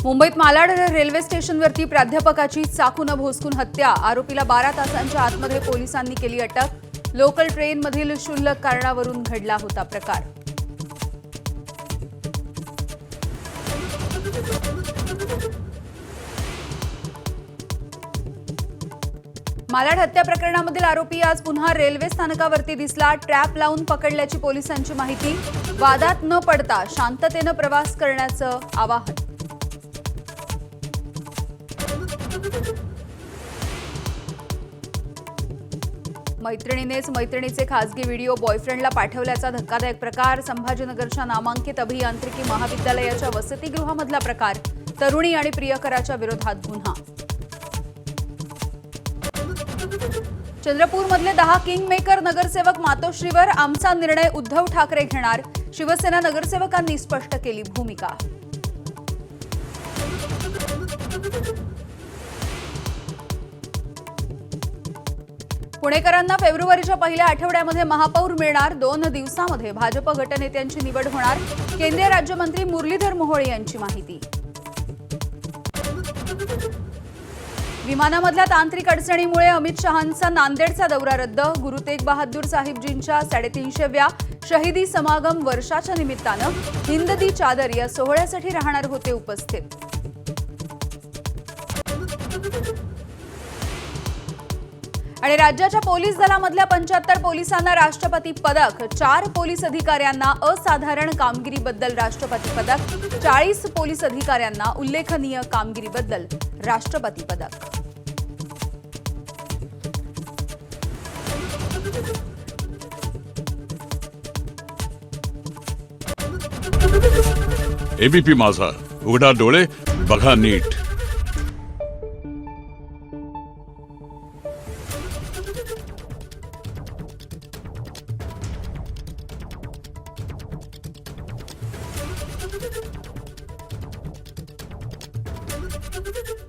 मुंबईत मालाड रेल्वे स्टेशनवरती प्राध्यापकाची चाकूने भोसकून हत्या। आरोपीला 12 तासांच्या आतमध्ये पोलिसांनी केली अटक। लोकल ट्रेनमधील क्षुल्लक कारणावरून घडला होता प्रकार। मालाड हत्या प्रकरणामधील आरोपी आज पुन्हा रेल्वे स्थानकावरती दिसला। ट्रॅप लावून पकडल्याची पोलिसांची माहिती। वादात न पडता शांततेने प्रवास करण्याचं आवाहन। मैत्रिणीनेच मैत्रिणीचे खासगी व्हिडिओ बॉयफ्रेंडला पाठवल्याचा धक्कादायक प्रकार। संभाजीनगरच्या नामांकित अभियांत्रिकी महाविद्यालयाच्या वसतिगृहामधला प्रकार। तरुणी आणि प्रियकराच्या विरोधात गुन्हा। चंद्रपूरमधले 10 किंगमेकर नगरसेवक मातोश्रीवर। आमचा निर्णय उद्धव ठाकरे घेणार। शिवसेना नगरसेवकांनी स्पष्ट केली भूमिका। पुणेकरांना फेब्रुवारीच्या पहिल्या आठवड्यामध्ये महापौर मिळणार। 2 दिवसांमध्ये भाजप गटनेत्यांची निवड होणार। केंद्रीय राज्यमंत्री मुरलीधर मोहोळ यांची माहिती। विमानामधल्या तांत्रिक अडचणीमुळे अमित शहांचा नांदेडचा दौरा रद्द। गुरु तेग बहादूर साहिबजींच्या 350व्या शहीदी समागम वर्षाच्या निमित्तानं हिंद दी चादर या सोहळ्यासाठी राहणार होते उपस्थित। आणि राज्याच्या पोलीस दलामधल्या 75 पोलिसांना राष्ट्रपती पदक। 4 पोलीस अधिकाऱ्यांना असाधारण कामगिरीबद्दल राष्ट्रपती पदक। 40 पोलीस अधिकाऱ्यांना उल्लेखनीय कामगिरीबद्दल राष्ट्रपती पदक। एबीपी माझा, उघडा डोळे बघा नीट। Thank you.